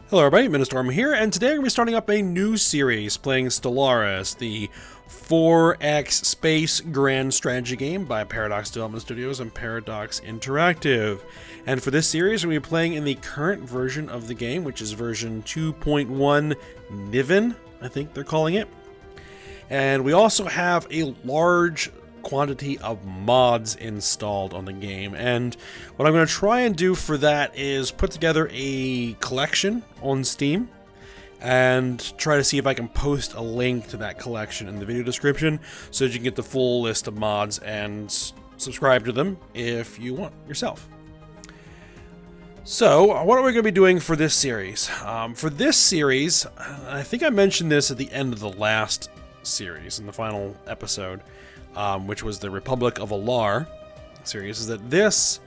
Hello everybody, Ministorm here, and today we're going to be starting up a new series playing Stellaris, the 4X space grand strategy game by Paradox Development Studios and Paradox Interactive. And for this series, we're going to be playing in the current version of the game, which is version 2.1 Niven, I think they're calling it. And we also have a large quantity of mods installed on the game, and what I'm going to try and do for that is put together a collection on Steam and try to see if I can post a link to that collection in the video description so that you can get the full list of mods and subscribe to them if you want yourself. So, what are we going to be doing for this series? For this series, I think I mentioned this at the end of the last series, in the final episode, which was the Republic of Alar series, is that this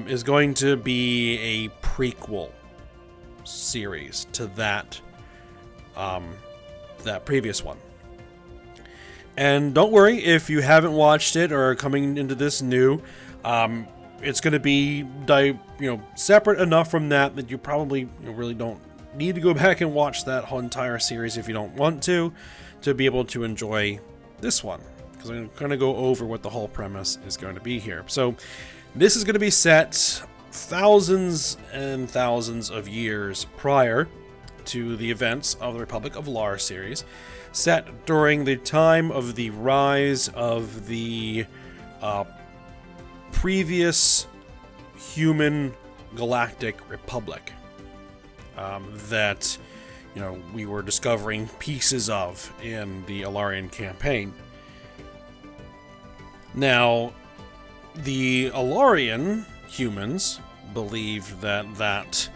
is going to be a prequel series to that previous one. And don't worry if you haven't watched it or are coming into this new. It's going to be separate enough from that you probably really don't need to go back and watch that whole entire series if you don't want to be able to enjoy this one, because I'm going to go over what the whole premise is going to be here. So this is going to be set thousands and thousands of years prior to the events of the Republic of Alar series, set during the time of the rise of the previous human Galactic Republic that we were discovering pieces of in the Alarian campaign. Now, the Alarian humans believed that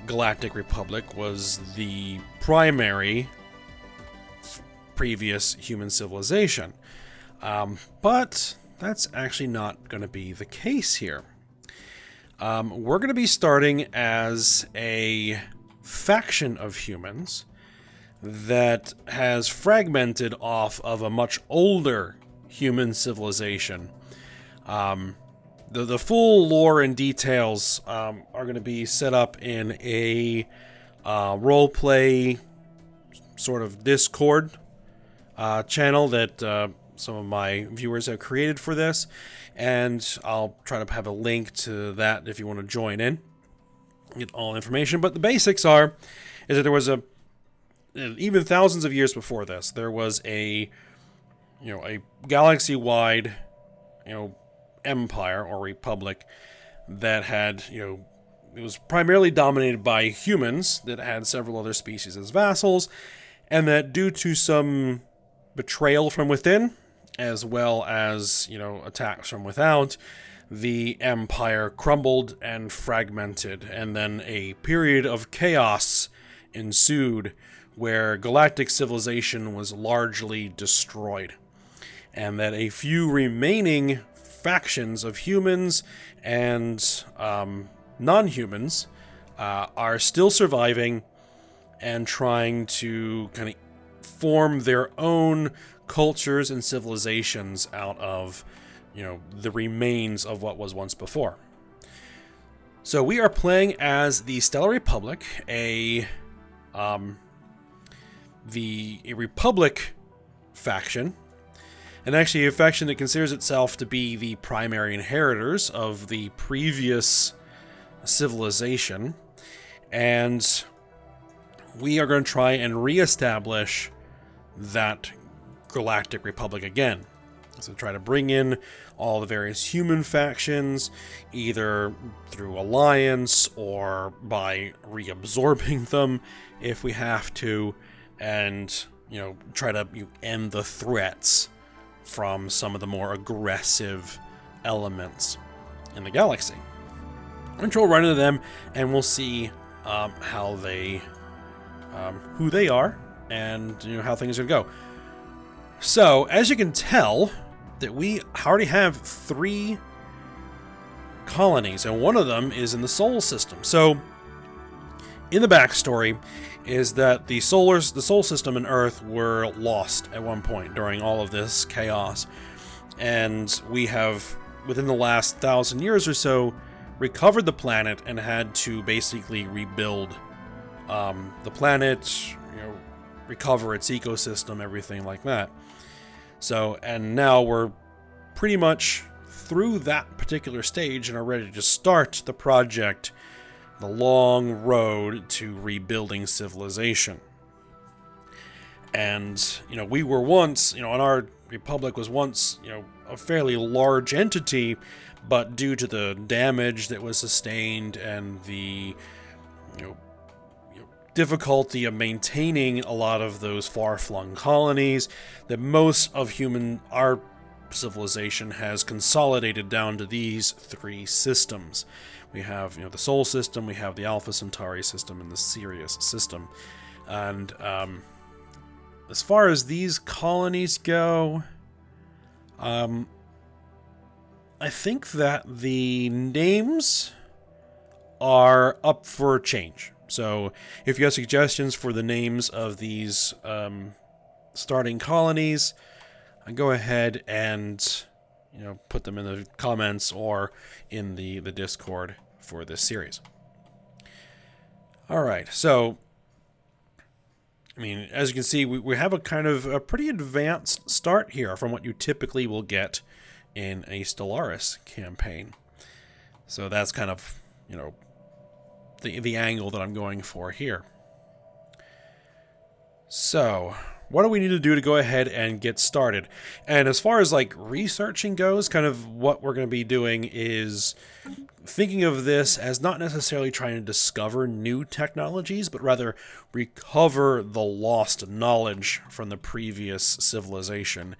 Galactic Republic was the primary previous human civilization. But that's actually not going to be the case here. We're going to be starting as a faction of humans that has fragmented off of a much older human civilization. The full lore and details are going to be set up in a roleplay sort of Discord channel that some of my viewers have created for this, and I'll try to have a link to that if you want to join in, get all information. But the basics is that there was even thousands of years before this, there was a galaxy-wide, empire or republic that had, it was primarily dominated by humans that had several other species as vassals, and that due to some betrayal from within, as well as, attacks from without, the empire crumbled and fragmented, and then a period of chaos ensued where galactic civilization was largely destroyed, and that a few remaining factions of humans and non-humans are still surviving and trying to kind of form their own cultures and civilizations out of the remains of what was once before. So we are playing as the Stellar Republic, a Republic faction, and actually a faction that considers itself to be the primary inheritors of the previous civilization, and we are going to try and reestablish that Galactic Republic again. So try to bring in all the various human factions, either through alliance or by reabsorbing them if we have to, and try to end the threats from some of the more aggressive elements in the galaxy. We'll run into them, and we'll see how they, who they are, and how things are going to go. So, as you can tell, that we already have 3 colonies, and one of them is in the Sol system. So, in the backstory, is that the Sol system and Earth were lost at one point during all of this chaos, and we have, within the last 1,000 years or so, recovered the planet and had to basically rebuild the planet, recover its ecosystem, everything like that. So, and now we're pretty much through that particular stage and are ready to start the project, the long road to rebuilding civilization. And, we were once, and our republic was once, a fairly large entity, but due to the damage that was sustained and the, difficulty of maintaining a lot of those far-flung colonies, that most of our civilization has consolidated down to these 3 systems. We have, the Sol system, we have the Alpha Centauri system, and the Sirius system. And as far as these colonies go, I think that the names are up for change. So if you have suggestions for the names of these starting colonies, go ahead and put them in the comments or in the Discord for this series. All right, so as you can see, we have a kind of a pretty advanced start here from what you typically will get in a Stellaris campaign. So that's kind of, the angle that I'm going for here. So, what do we need to do to go ahead and get started? And as far as researching goes, kind of what we're going to be doing is thinking of this as not necessarily trying to discover new technologies, but rather recover the lost knowledge from the previous civilization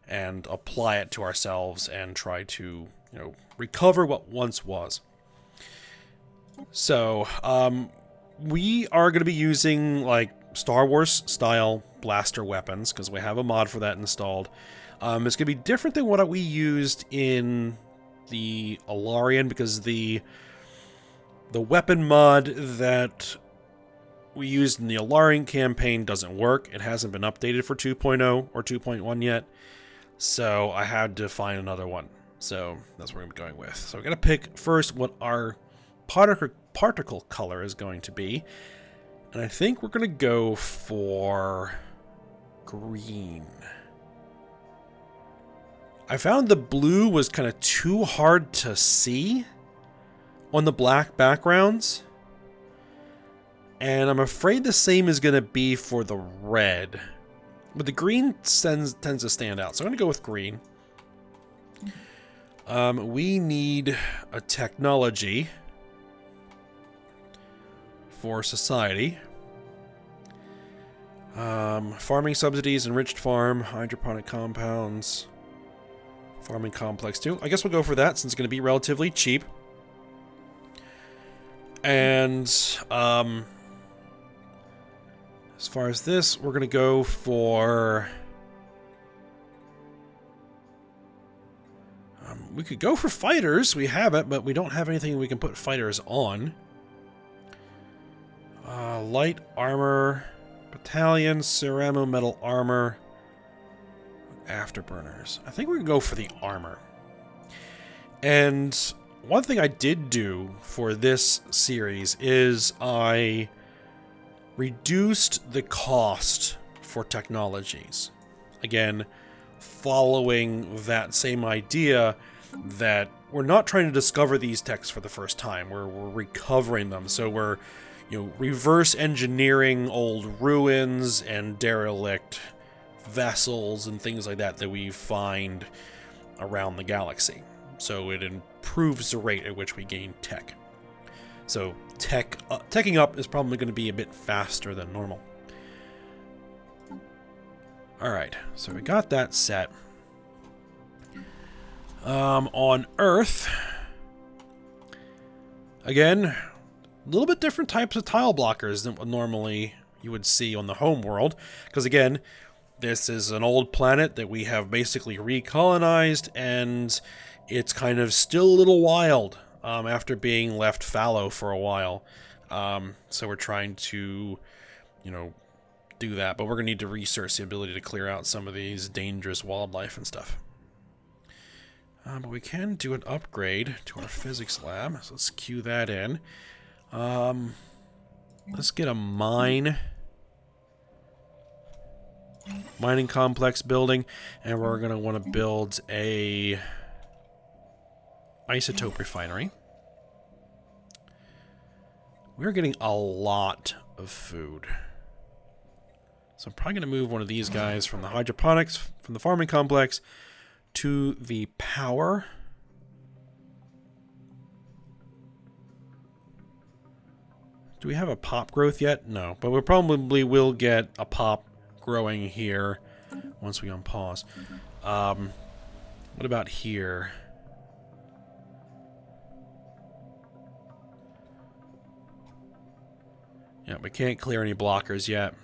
and apply it to ourselves and try to, recover what once was. So, we are going to be using, Star Wars style blaster weapons, because we have a mod for that installed. It's going to be different than what we used in the Alarian, because the weapon mod that we used in the Alarian campaign doesn't work. It hasn't been updated for 2.0 or 2.1 yet, so I had to find another one. So that's what we're going to be going with. So we're going to pick first what our particle color is going to be, and I think we're going to go for green. I found the blue was kind of too hard to see on the black backgrounds, and I'm afraid the same is going to be for the red, but the green tends to stand out, so I'm going to go with green. We need a technology for society. Farming subsidies, enriched farm, hydroponic compounds, farming complex 2. I guess we'll go for that since it's going to be relatively cheap. And as far as this, we're going to go for... we could go for fighters. We have it, but we don't have anything we can put fighters on. Light armor, battalion, ceramo metal armor, afterburners. I think we can go for the armor. And one thing I did do for this series is I reduced the cost for technologies. Again, following that same idea that we're not trying to discover these techs for the first time. We're recovering them. So we're reverse engineering old ruins and derelict vessels and things like that we find around the galaxy. So it improves the rate at which we gain tech. So teching up is probably going to be a bit faster than normal. Alright, so we got that set. On Earth, again, a little bit different types of tile blockers than what normally you would see on the home world. Because again, this is an old planet that we have basically recolonized, and it's kind of still a little wild after being left fallow for a while. So we're trying to, do that. But we're going to need to research the ability to clear out some of these dangerous wildlife and stuff. But we can do an upgrade to our physics lab, so let's cue that in. Let's get a mining complex building, and we're going to want to build a isotope refinery. We're getting a lot of food. So I'm probably going to move one of these guys from the hydroponics, from the farming complex, to the power. Do we have a pop growth yet? No, but we probably will get a pop growing here once we unpause. What about here? Yeah, we can't clear any blockers yet.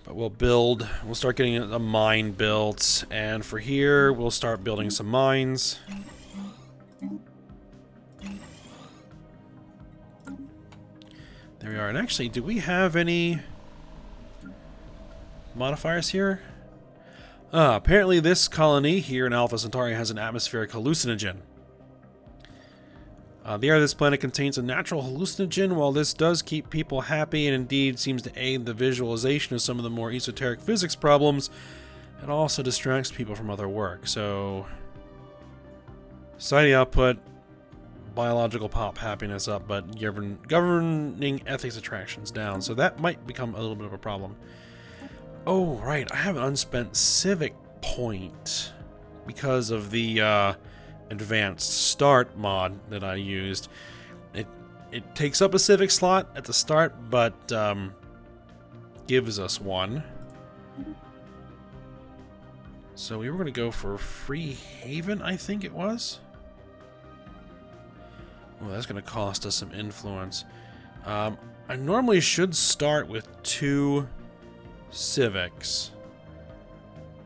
But we'll start getting a mine built, and for here, we'll start building some mines. There we are. And actually, do we have any modifiers here? Apparently this colony here in Alpha Centauri has an atmospheric hallucinogen. The air of this planet contains a natural hallucinogen. While this does keep people happy and indeed seems to aid the visualization of some of the more esoteric physics problems, it also distracts people from other work. So, society output, biological pop happiness up, but governing ethics attractions down. So that might become a little bit of a problem. Oh, right. I have an unspent civic point because of the advanced start mod that I used. It takes up a civic slot at the start, but gives us one. So we were going to go for Free Haven, I think it was. Oh, that's going to cost us some influence. I normally should start with 2 civics.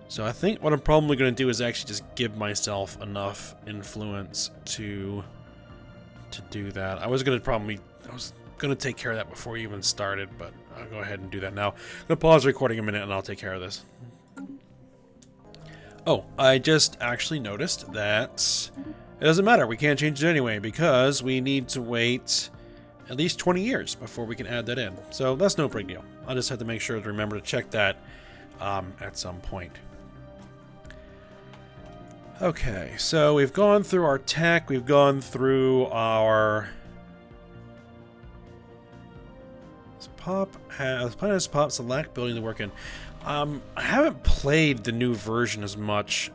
So I think what I'm probably going to do is actually just give myself enough influence to do that. I was going to take care of that before you even started, but I'll go ahead and do that now. I'm going to pause the recording a minute and I'll take care of this. Oh, I just actually noticed that it doesn't matter. We can't change it anyway because we need to wait at least 20 years before we can add that in. So that's no big deal. I'll just have to make sure to remember to check that at some point. Okay, so we've gone through our tech. We've gone through our... Pop has Pop select building to work in. I haven't played the new version as much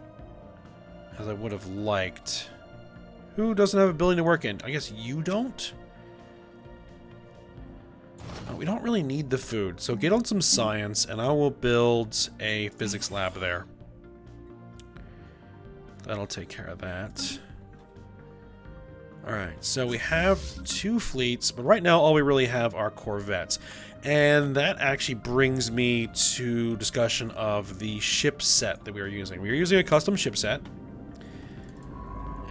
as I would have liked. Who doesn't have a building to work in? I guess you don't? We don't really need the food, so get on some science, and I will build a physics lab there. That'll take care of that. Alright, so we have 2 fleets, but right now all we really have are corvettes. And that actually brings me to discussion of the ship set that we are using. We are using a custom ship set.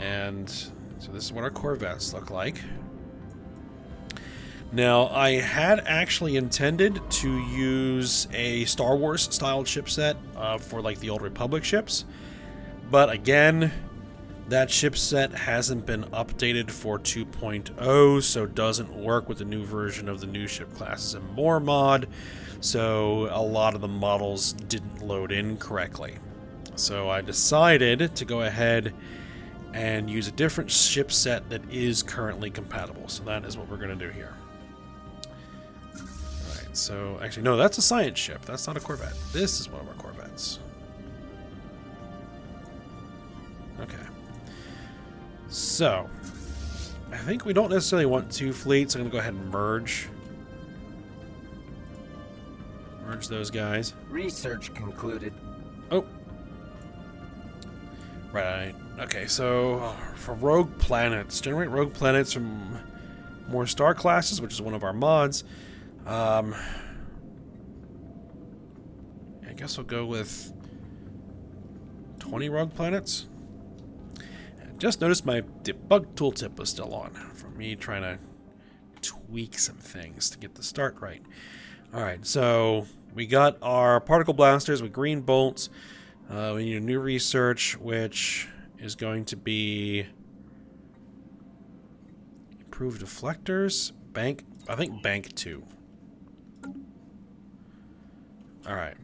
And so this is what our corvettes look like. Now, I had actually intended to use a Star Wars styled ship set for like the Old Republic ships. But again, that ship set hasn't been updated for 2.0, so doesn't work with the new version of the new ship classes and more mod. So a lot of the models didn't load in correctly. So I decided to go ahead and use a different ship set that is currently compatible. So that is what we're going to do here. Alright, so actually, no, that's a science ship. That's not a Corvette. This is one of our Corvettes. Okay. So, I think we don't necessarily want 2 fleets. I'm going to go ahead and merge. Merge those guys. Research concluded. Oh. Right. Okay, so for rogue planets, generate rogue planets from more star classes, which is one of our mods. I guess we'll go with 20 rogue planets. Just noticed my debug tooltip was still on from me trying to tweak some things to get the start right. Alright, so we got our particle blasters with green bolts. We need a new research, which is going to be Improved deflectors. Bank. I think bank 2. Alright.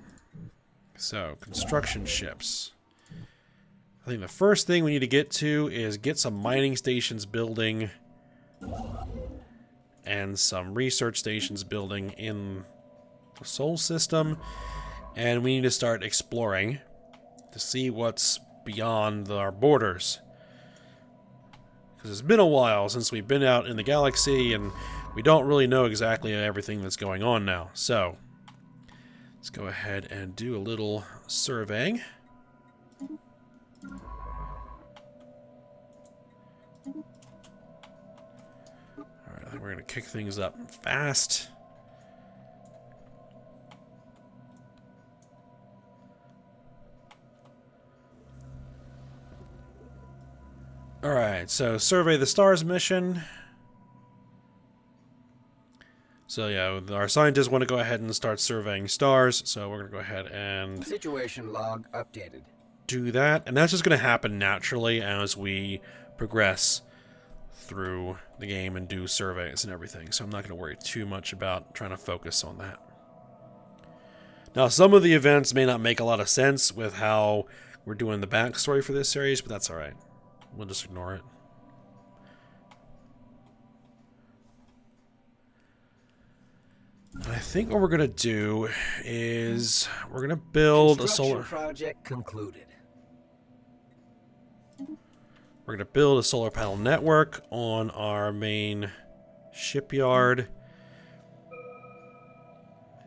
So, construction ships. I think the first thing we need to get to is get some mining stations building and some research stations building in the Sol system. And we need to start exploring to see what's beyond our borders. Because it's been a while since we've been out in the galaxy, and we don't really know exactly everything that's going on now. So, let's go ahead and do a little surveying. Alright, I think we're going to kick things up fast. Alright, so survey the stars mission. So yeah, our scientists want to go ahead and start surveying stars, so we're going to go ahead and... Situation log updated. Do that, and that's just going to happen naturally as we progress through the game and do surveys and everything, so I'm not going to worry too much about trying to focus on that. Now, some of the events may not make a lot of sense with how we're doing the backstory for this series, but that's alright. We'll just ignore it. And I think what we're going to do is we're going to build a solar project concluded. We're going to build a solar panel network on our main shipyard.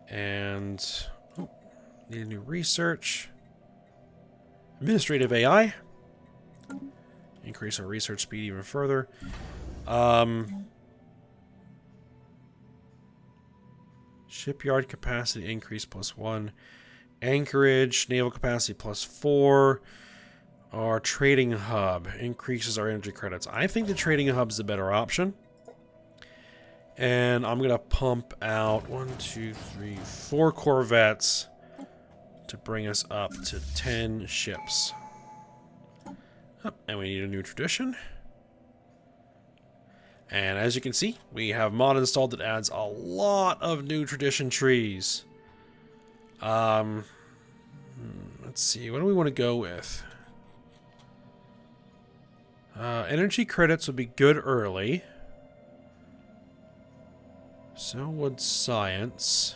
And need a new research. Administrative AI. Increase our research speed even further. Shipyard capacity increase +1. Anchorage, naval capacity +4. Our trading hub increases our energy credits. I think the trading hub's the better option. And I'm going to pump out 4 corvettes to bring us up to 10 ships. Oh, and we need a new tradition. And as you can see, we have mod installed that adds a lot of new tradition trees. Let's see, what do we want to go with? Energy credits would be good early. So would science.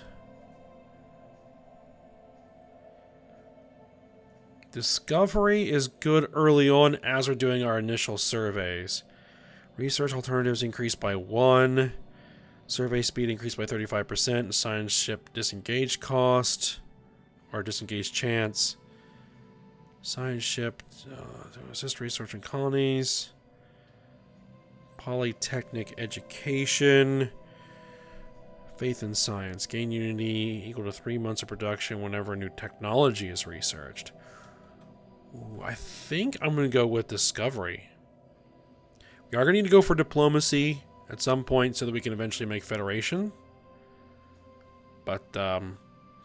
Discovery is good early on as we're doing our initial surveys. Research alternatives increased by 1. Survey speed increased by 35%. Science ship disengage cost. Or disengage chance. Science ship to assist research in colonies. Polytechnic education. Faith in science. Gain unity equal to 3 months of production whenever a new technology is researched. Ooh, I think I'm going to go with discovery. We are going to need to go for diplomacy at some point so that we can eventually make Federation. But I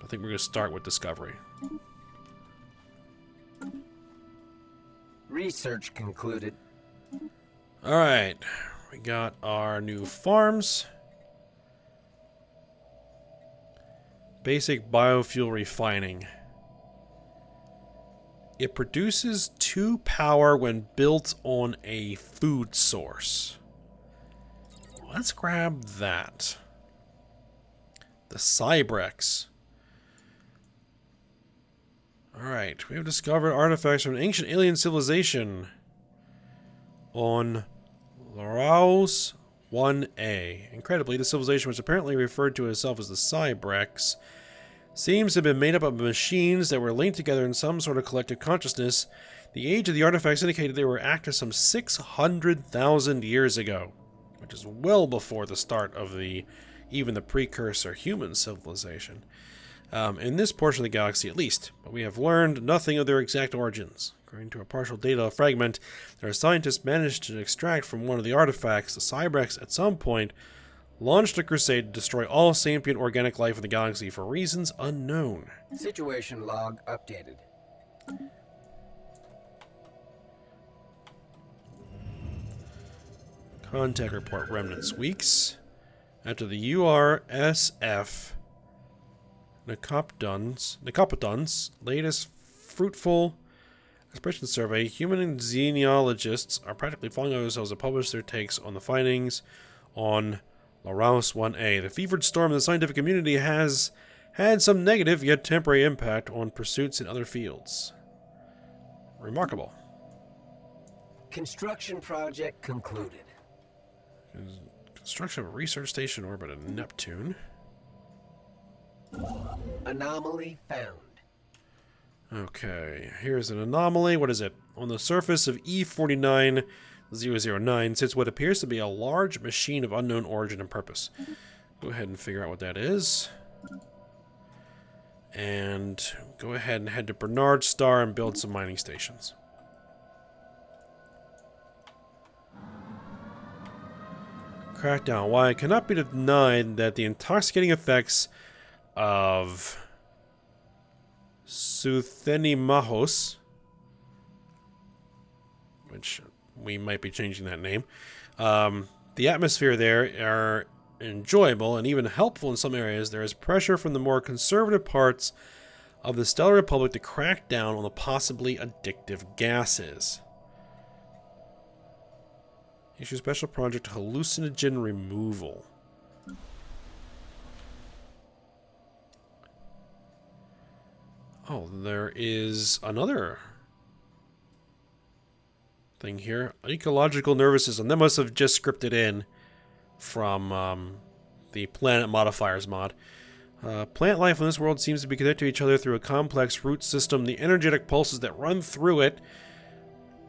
think we're going to start with discovery. Research concluded. Alright, we got our new farms. Basic biofuel refining. It produces 2 power when built on a food source. Let's grab that. The Cybrex. Alright, we have discovered artifacts from an ancient alien civilization on Laos 1A. Incredibly, the civilization, which apparently referred to itself as the Cybrex, seems to have been made up of machines that were linked together in some sort of collective consciousness. The age of the artifacts indicated they were active some 600,000 years ago, which is well before the start of even the precursor human civilization. In this portion of the galaxy at least, but we have learned nothing of their exact origins. According to a partial data fragment that our scientists managed to extract from one of the artifacts, the Cybrex at some point launched a crusade to destroy all sapient organic life in the galaxy for reasons unknown. Situation log updated. Contact report remnants weeks. After the URSF Nicopodon's latest fruitful expression survey, human xenologists are practically following themselves to publish their takes on the findings on Laros 1A. The fevered storm in the scientific community has had some negative yet temporary impact on pursuits in other fields. Remarkable. Construction project concluded. Construction of a research station orbiting Neptune. Anomaly found. Okay, here's an anomaly. What is it? On the surface of E49009 sits what appears to be a large machine of unknown origin and purpose. Go ahead and figure out what that is. And go ahead and head to Bernard Star and build some mining stations. Crackdown. Why it cannot be denied that the intoxicating effects of Suthenimahos, which we might be changing that name, the atmosphere there are enjoyable and even helpful in some areas. There is pressure from the more conservative parts of the Stellar Republic to crack down on the possibly addictive gases. Issue special project hallucinogen removal. Oh, there is another thing here. Ecological nervous system. That must have just scripted in from the planet modifiers mod. Plant life on this world seems to be connected to each other through a complex root system. The energetic pulses that run through it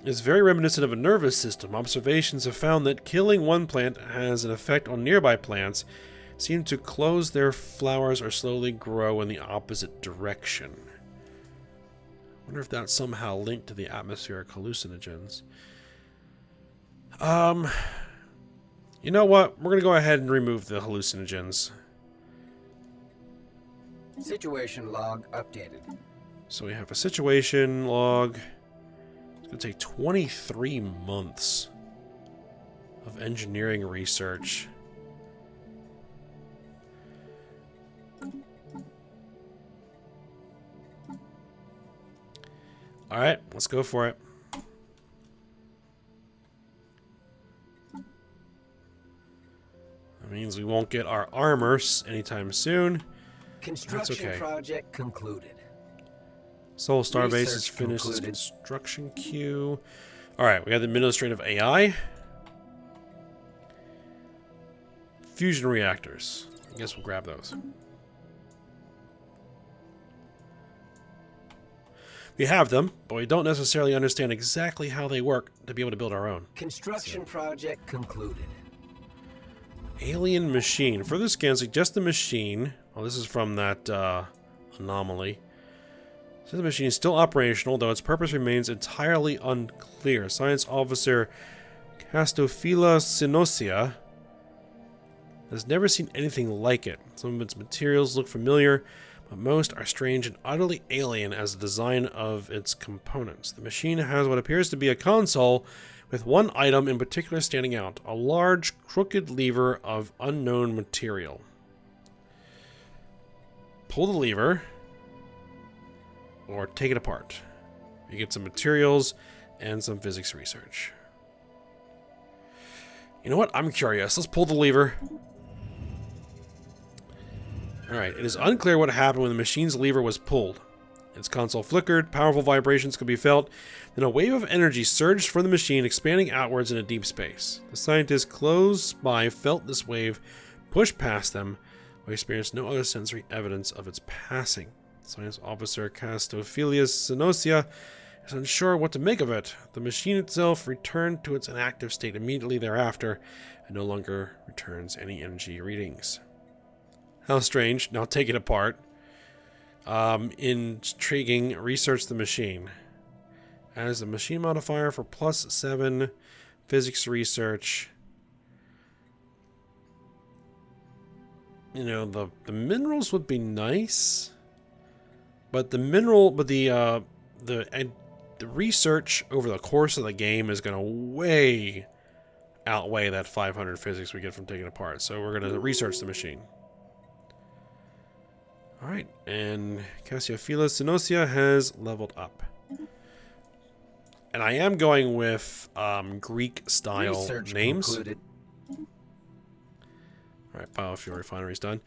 is very reminiscent of a nervous system. Observations have found that killing one plant has an effect on nearby plants, seem to close their flowers or slowly grow in the opposite direction. I wonder if that's somehow linked to the atmospheric hallucinogens. You know what? We're going to go ahead and remove the hallucinogens. Situation log updated. So we have a situation log. It's going to take 23 months of engineering research. Alright, let's go for it. That means we won't get our armors anytime soon. Construction okay. project concluded. Soul Star Base is Research finished. concluded. Construction queue. Alright, we got the administrative AI. Fusion reactors. I guess we'll grab those. We have them, but we don't necessarily understand exactly how they work to be able to build our own. Construction project concluded. Alien machine. Further scans suggest the machine... Well, this is from that anomaly. So the machine is still operational, though its purpose remains entirely unclear. Science officer Castophila Sinosia has never seen anything like it. Some of its materials look familiar, but most are strange and utterly alien as the design of its components. The machine has what appears to be a console, with one item in particular standing out, a large crooked lever of unknown material. Pull the lever, or take it apart. You get some materials and some physics research. You know what? I'm curious. Let's pull the lever. Alright, it is unclear what happened when the machine's lever was pulled. Its console flickered, powerful vibrations could be felt, then a wave of energy surged from the machine, expanding outwards into deep space. The scientists close by felt this wave push past them, but experienced no other sensory evidence of its passing. Science officer Castophilius Sinosia is unsure what to make of it. The machine itself returned to its inactive state immediately thereafter, and no longer returns any energy readings. How strange. Now take it apart. Intriguing. Research the machine. As a machine modifier for +7 physics research. You know, the minerals would be nice, but the research over the course of the game is going to way outweigh that 500 physics we get from taking it apart. So we're going to research the machine. Alright, and Cassiophila Sinosia has leveled up. And I am going with Greek-style Research names. concluded. Alright, biofuel refinery's done.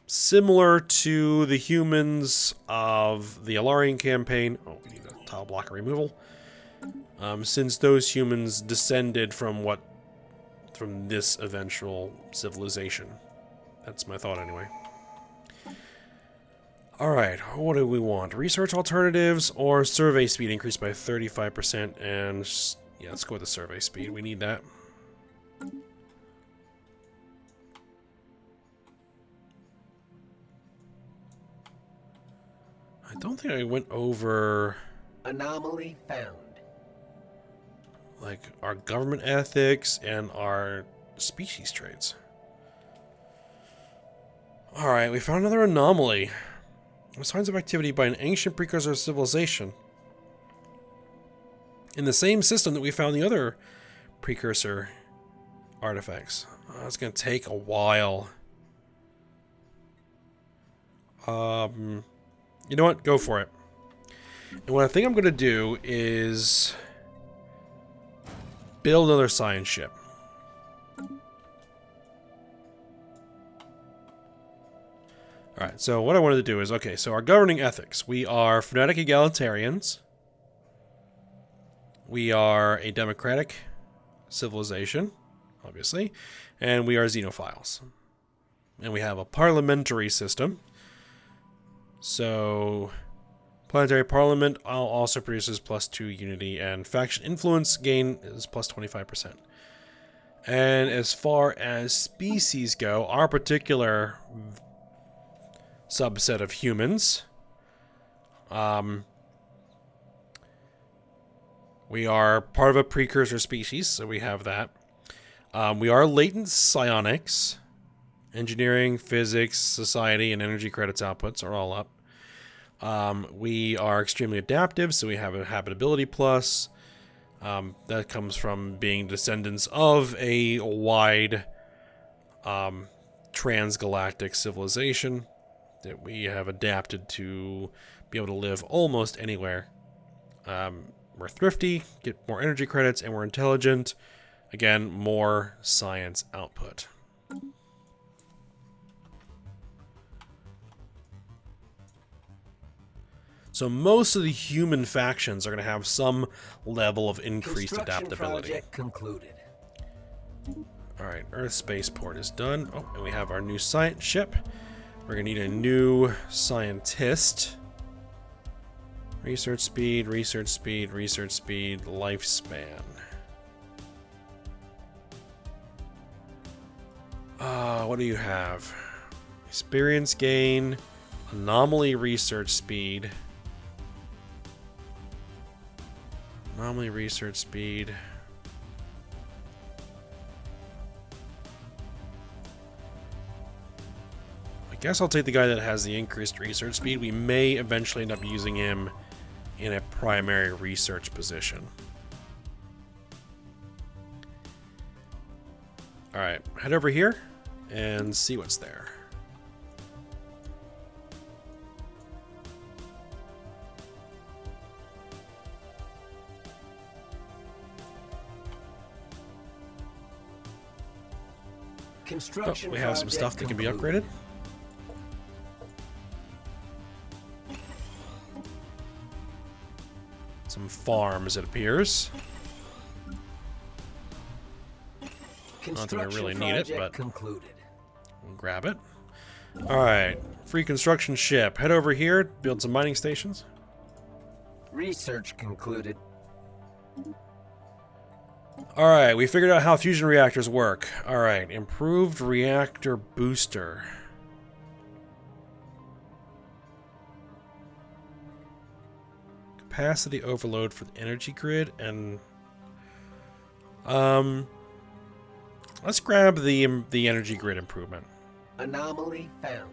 Similar to the humans of the Alarian campaign. Oh, we need a tile blocker removal. Since those humans descended from this eventual civilization. That's my thought anyway. Alright, what do we want? Research alternatives or survey speed increased by 35%, and yeah, let's go with the survey speed. We need that. I don't think I went over Anomaly found. like our government ethics and our species traits. Alright, we found another anomaly. Signs of activity by an ancient precursor civilization. In the same system that we found the other precursor artifacts. It's going to take a while. You know what? Go for it. And what I think I'm going to do is build another science ship. Alright, so what I wanted to do is, okay, so our governing ethics. We are fanatic egalitarians. We are a democratic civilization, obviously. And we are xenophiles. And we have a parliamentary system. So, planetary parliament also produces +2 unity, and faction influence gain is +25%. And as far as species go, our particular subset of humans, we are part of a precursor species, so we have that. We are latent psionics. Engineering, physics, society, and energy credits outputs are all up. We are extremely adaptive, so we have a habitability plus. That comes from being descendants of a wide transgalactic civilization that we have adapted to be able to live almost anywhere. We're thrifty, get more energy credits, and we're intelligent. Again, more science output. So most of the human factions are going to have some level of increased adaptability. Project concluded. Alright, Earth Spaceport is done. Oh, and we have our new science ship. We're going to need a new scientist. Research speed, research speed, research speed, lifespan. What do you have? Experience gain, anomaly research speed. Anomaly research speed. I guess I'll take the guy that has the increased research speed. We may eventually end up using him in a primary research position. Alright, head over here and see what's there. Construction we have some stuff that can be upgraded. Some farms, it appears. Not that I really need it, but concluded. we'll grab it. Alright, free construction ship. Head over here, build some mining stations. Research concluded. Alright, we figured out how fusion reactors work. Alright, improved reactor booster. Capacity overload for the energy grid, and let's grab the energy grid improvement. Anomaly found.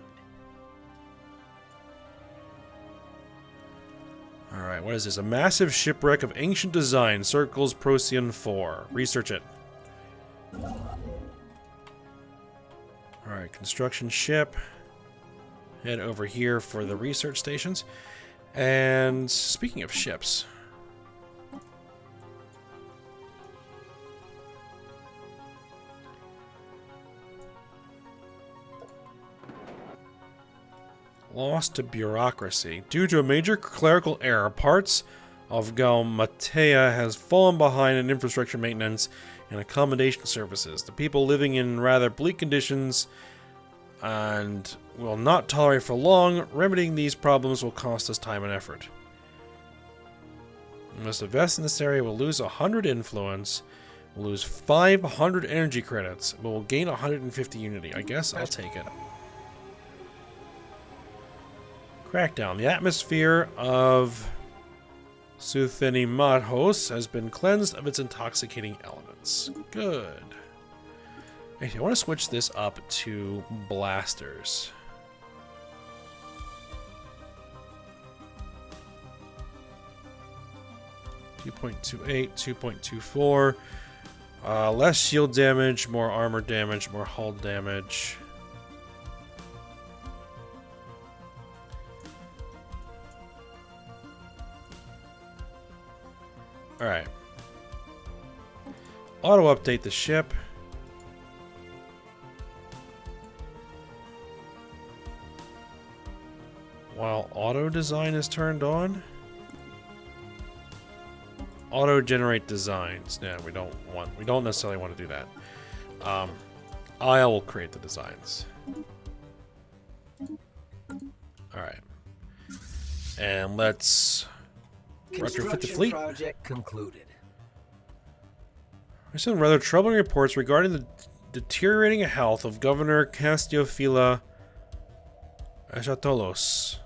Alright, what is this? A massive shipwreck of ancient design circles Procyon 4. Research it. Alright, construction ship. Head over here for the research stations. And speaking of ships... Lost to bureaucracy. Due to a major clerical error, parts of Galmatea has fallen behind in infrastructure maintenance and accommodation services. The people living in rather bleak conditions and will not tolerate for long. Remedying these problems will cost us time and effort. We must invest in this area. We'll lose 100 influence. We'll lose 500 energy credits, but we'll gain 150 unity. I guess I'll take it. Crackdown. The atmosphere of Suthenimathos has been cleansed of its intoxicating elements. Good. Actually, I want to switch this up to blasters. .28, 2.24. Less shield damage, more armor damage, more hull damage. Alright. Auto-update the ship. While auto-design is turned on. Auto-generate designs. Yeah, we don't necessarily want to do that. I will create the designs. Alright. And let's... retrofit the fleet. Project concluded. There's some rather troubling reports regarding the deteriorating health of Governor Castiophila Achatolos.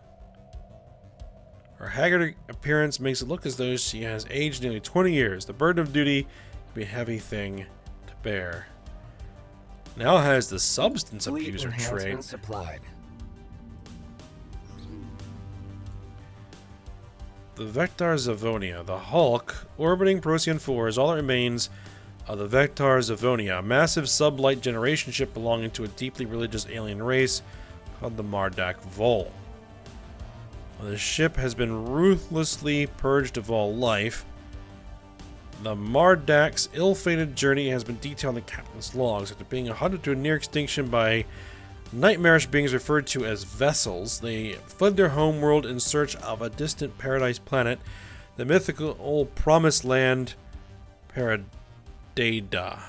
Her haggard appearance makes it look as though she has aged nearly 20 years. The burden of duty can be a heavy thing to bear. Now has the substance abuser trait. Supplied. The Vector Zavonia. The Hulk, orbiting Procyon 4, is all that remains of the Vector Zavonia, a massive sublight generation ship belonging to a deeply religious alien race called the Mardak Vol. The ship has been ruthlessly purged of all life. The Mardak's ill-fated journey has been detailed in the captain's logs. After being hunted to a near extinction by nightmarish beings referred to as vessels, they fled their homeworld in search of a distant paradise planet, the mythical old promised land Paradada,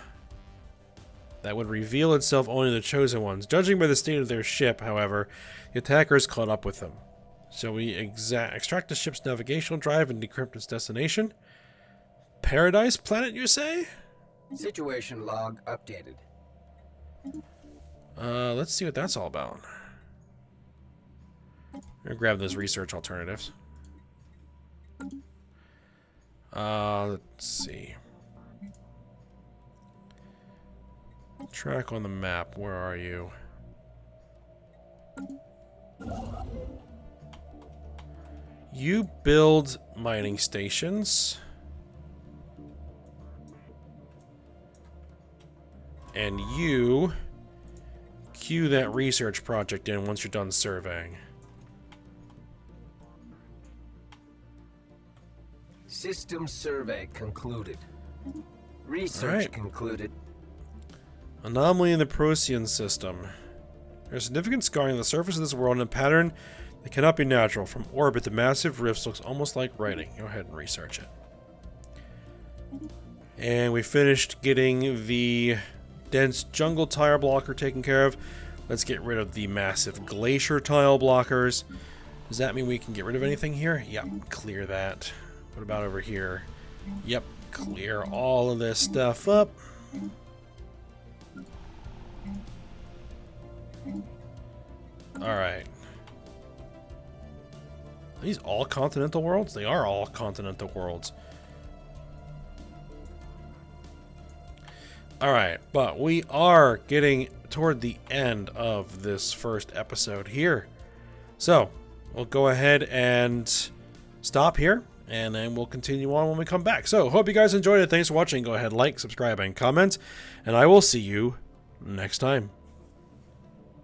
that would reveal itself only to the chosen ones. Judging by the state of their ship, however, the attackers caught up with them. So we extract the ship's navigational drive and decrypt its destination. Paradise planet, you say? Situation log updated. Let's see what that's all about. I'm gonna grab those research alternatives. Let's see. Track on the map, where are you? You build mining stations. And you queue that research project in once you're done surveying. System survey concluded. Research concluded. Anomaly in the Procyon system. There's significant scarring on the surface of this world in a pattern that cannot be natural. From orbit, the massive rifts looks almost like writing. Go ahead and research it. And we finished getting the dense jungle tile blocker taken care of. Let's get rid of the massive glacier tile blockers. Does that mean we can get rid of anything here? Yep, clear that. What about over here? Yep, clear all of this stuff up. Alright. Are these all continental worlds? They are all continental worlds. Alright, but we are getting toward the end of this first episode here. So, we'll go ahead and stop here, and then we'll continue on when we come back. So, hope you guys enjoyed it. Thanks for watching. Go ahead, like, subscribe, and comment, and I will see you next time.